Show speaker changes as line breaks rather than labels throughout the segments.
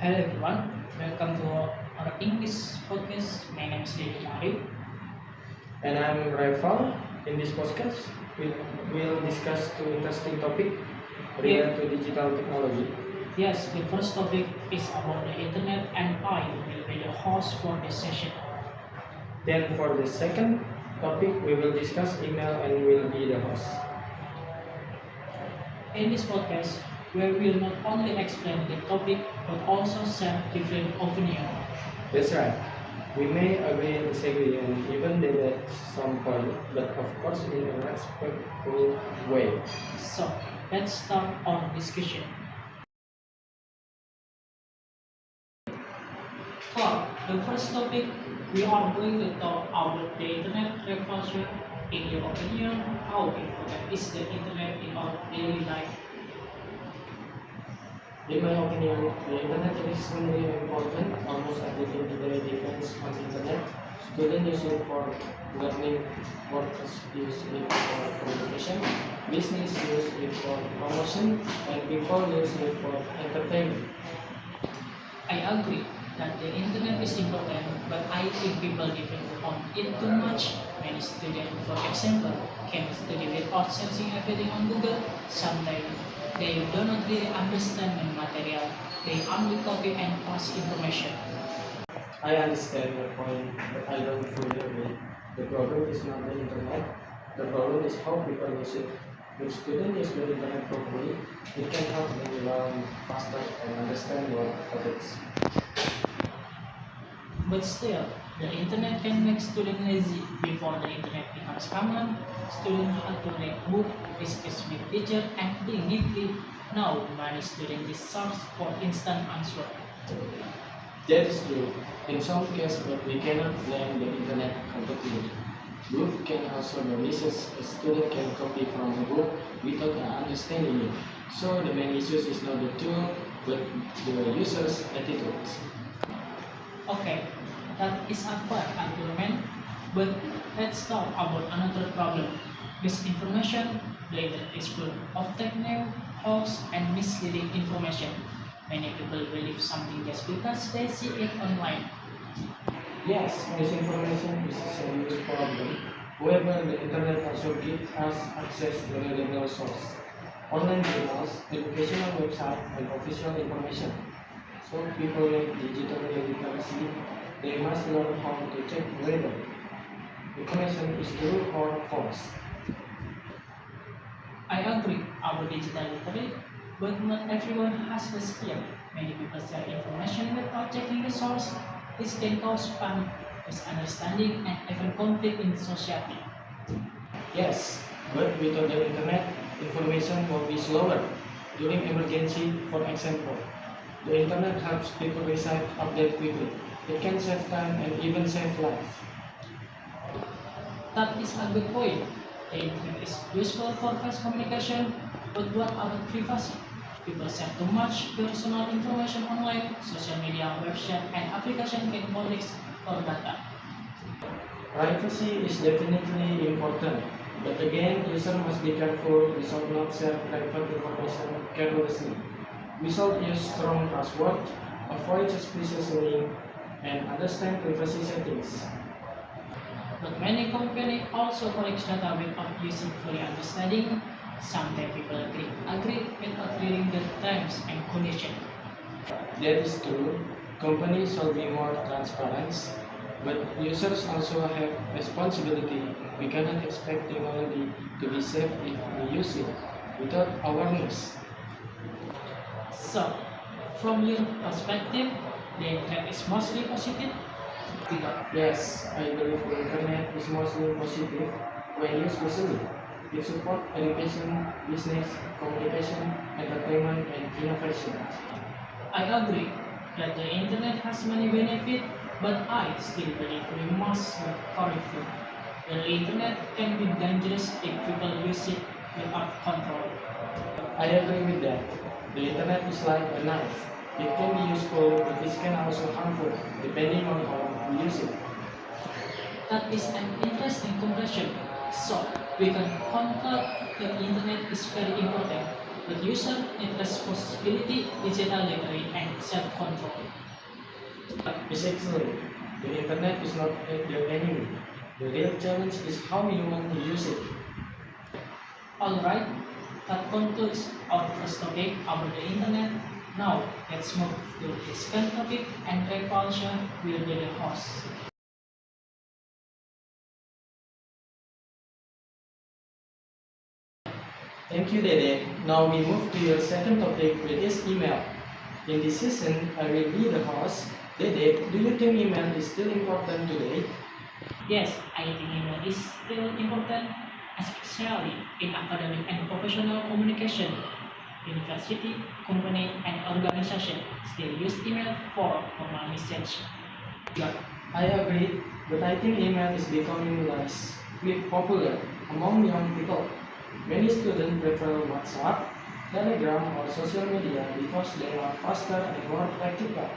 Hello everyone, welcome to our English podcast. My name is Dede Mualip.
And I'm Refal. In this podcast, we'll discuss two interesting topics related to digital technology.
Yes, the first topic is about the internet and I will be the host for this session.
Then for the second topic, we will discuss email and will be the host.
In this podcast, we will not only explain the topic but also share different opinions.
That's right. We may agree and disagree and even debate some point, but of course in a respectful way.
So, let's start our discussion. For the first topic, we are going to talk about the internet reflection. In your opinion, how important is the internet in our daily life?
In my opinion, the internet is extremely important. Almost everything today depends on internet. Students use it for learning, workers use it for communication, business use it for promotion, and people use it for entertainment.
I agree that the internet is important, but I think people depend on it too much. Many students, for example, can study without searching everything on Google. Sometimes they do not really understand the material. They only copy and pass information.
I understand your point, but I don't fully agree. The problem is not the internet. The problem is how people use it. If students use the internet properly, it can help them learn faster and understand more topics.
But still, the internet can make students lazy. Before the internet becomes common, students had to read book, discuss with teacher, and think deeply. Now, many students just search for instant answer.
That is true. In some cases, but we cannot blame the internet completely. Book can also be misses. A student can copy from a book without understanding it. So the main issue is not the tool, but the user's attitude.
Okay, that is a fair argument, but let's talk about another problem. Misinformation. The internet is full of fake news, hoax, and misleading information. Many people believe something just because they see it online.
Yes, misinformation is a serious problem. However, the internet also gives us access to reliable sources, online journals, educational websites, and official information. So people with digital literacy, they must learn how to check whether information is true or false.
I agree about digital literacy, but not everyone has the skill. Many people share information without checking the source. This can cause panic, misunderstanding, and even conflict in society.
Yes, but without the internet, information will be slower. During emergency, for example, the internet helps people receive updates quickly. It can save time and even save life.
That is a good point. The internet is useful for fast communication, but what about privacy? People share too much personal information online, social media, website, and application can collect our data.
Privacy is definitely important, but again, users must be careful. We should not share private information carelessly. We should use strong password, avoid suspicious link, and understand privacy settings.
But many companies also collect data without using fully understanding. Sometimes people agree without reading the terms and conditions.
That is true. Companies should be more transparent, but users also have responsibility. We cannot expect technology to be safe if we use it without awareness.
So, from your perspective, the internet is mostly positive.
Yes, I believe the internet is mostly positive when used wisely. It supports education, business, communication, entertainment, and innovation.
I agree that the internet has many benefits, but I still believe we must be careful. The internet can be dangerous if people use it without control.
I agree with that. The internet is like a knife. It can be useful, but it can also harmful, depending on how we use it.
That is an interesting conclusion. So, we can conclude that the internet is very important, but users need responsibility, digital literacy, and self-control.
Exactly. The internet is not the enemy. The real challenge is how humans use it.
Alright, that concludes our first topic about the internet. Now, let's move to the second topic, and Refalsyah will be the host.
Thank you, Dede. Now we move to your second topic, which is email. In this season, I will be the host. Dede, do you think email is still important today?
Yes, I think email is still important, especially in academic and professional communication. University, company, and organization still use email for formal message.
I agree, but I think email is becoming less popular among young people. Many students prefer WhatsApp, Telegram, or social media because they are faster and more practical.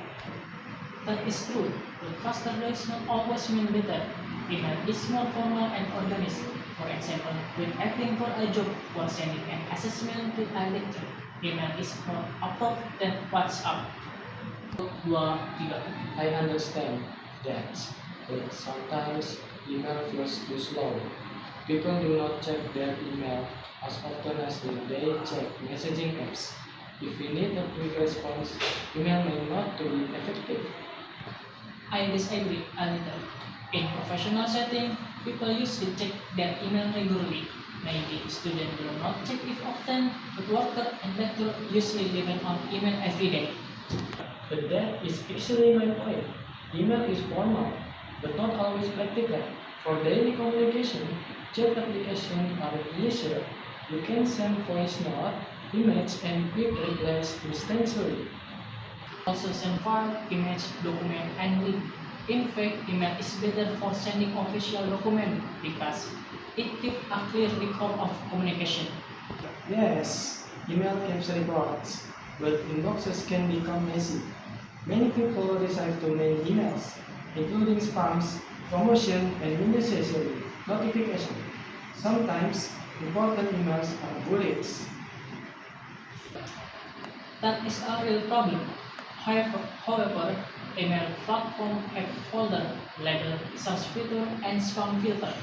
That is true, but faster does not always mean better. Email is more formal and organized. For example, when applying for a job or sending an assessment to a lecturer, email is more approved than WhatsApp. 2, 3.
I understand that, but sometimes email feels too slow. People do not check their email as often as they check messaging apps. If we need a quick response, email may not be effective.
I disagree a little. In professional setting, people usually check their email regularly. Maybe students do not check it often, but workers and lecturers usually depend on email every day.
But that is actually my point. Email is formal, but not always practical. For daily communication, chat applications are easier. You can send voice note, image, and quick replies instantly.
Also send file, image, document, and link. In fact, email is better for sending official document because it gives a clear record of communication.
Yes, email keeps records, but inboxes can become messy. Many people receive too many emails, including spams, promotion, and unnecessary notification. Sometimes important emails are buried.
That is a real problem. However, email platforms have folder, label, search feature, and spam filter.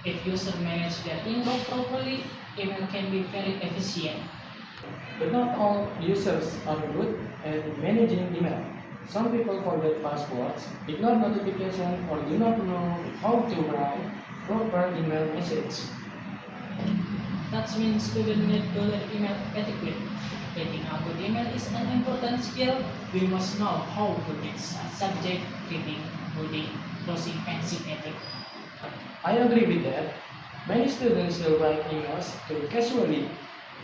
If users manage their inbox properly, email can be very efficient.
But not all users are good at managing email. Some people forget passwords, ignore notifications, or do not know how to write proper email message.
That means students need to learn email etiquette. Writing a good email is an important skill. We must know how to mix a subject, greeting, body, closing, and signature.
I agree with that. Many students still write emails too casually.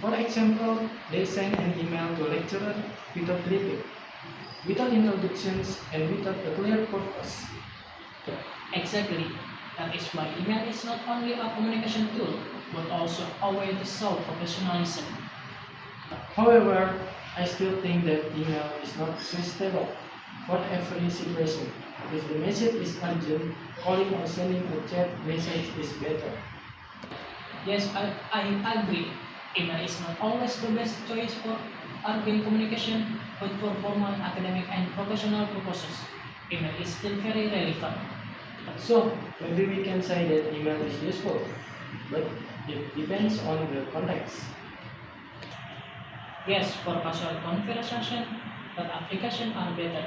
For example, they send an email to lecturer without greeting, without introductions, and without a clear purpose.
Exactly. That is why email is not only a communication tool, but also a way to show professionalism.
However, I still think that email is not suitable for every situation. If the message is urgent, calling or sending a chat message is better.
Yes, I agree. Email is not always the best choice for urgent communication, but for formal academic and professional purposes, email is still very relevant.
So, maybe we can say that email is useful, but it depends on the context.
Yes, for casual conversation, that applications are better,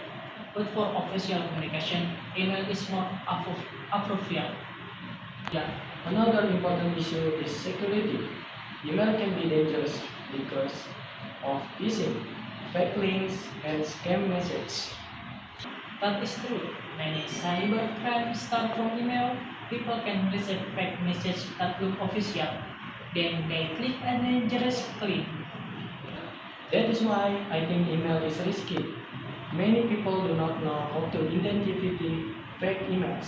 but for official communication, email is more appropriate.
Yeah, another important issue is security. Email can be dangerous because of phishing, fake links, and scam messages.
That is true. Many cybercrime start from email. People can receive fake messages that look official. Then they click a dangerous link.
That is why I think email is risky. Many people do not know how to identify fake emails.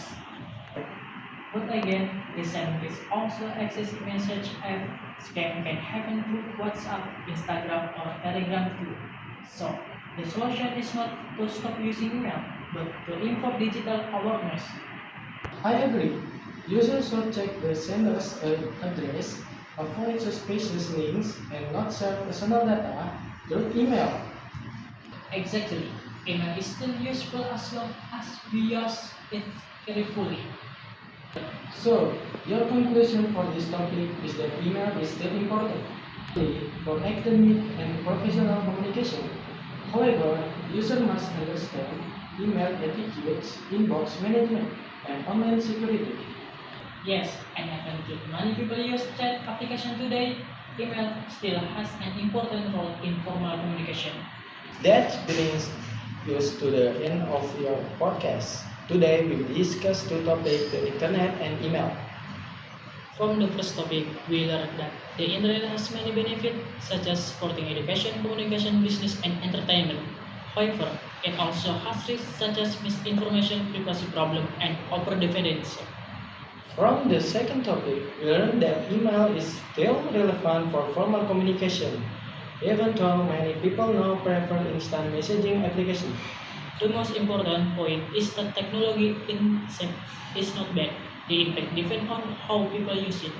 But again, the same risk also exists message app. Scam can happen through WhatsApp, Instagram, or Telegram too. So, the solution is not to stop using email, but to improve digital awareness.
I agree. Users should check the sender's address, Avoid suspicious links and not share personal data through email.
Exactly. Email is still useful as long as we use it carefully.
So, your conclusion for this topic is that email is still important for academic and professional communication. However, users must understand email etiquette, inbox management, and online security.
Yes, and even if many people use chat application today, email still has an important role in formal communication.
That brings us to the end of your podcast. Today we discussed two topics, the internet and email.
From the first topic, we learned that the internet has many benefits such as supporting education, communication, business, and entertainment. However, it also has risks such as misinformation, privacy problem, and over-dependence.
From the second topic, we learned that email is still relevant for formal communication, even though many people now prefer instant messaging applications.
The most important point is that technology in itself is not bad. The impact depends on how people use it.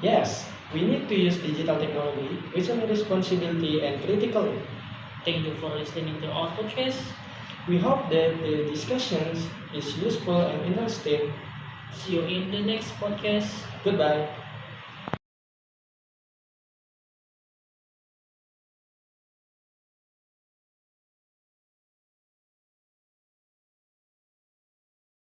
Yes, we need to use digital technology with some responsibility and critically.
Thank you for listening to our podcast.
We hope that the discussions is useful and interesting.
See you in the next podcast.
Goodbye.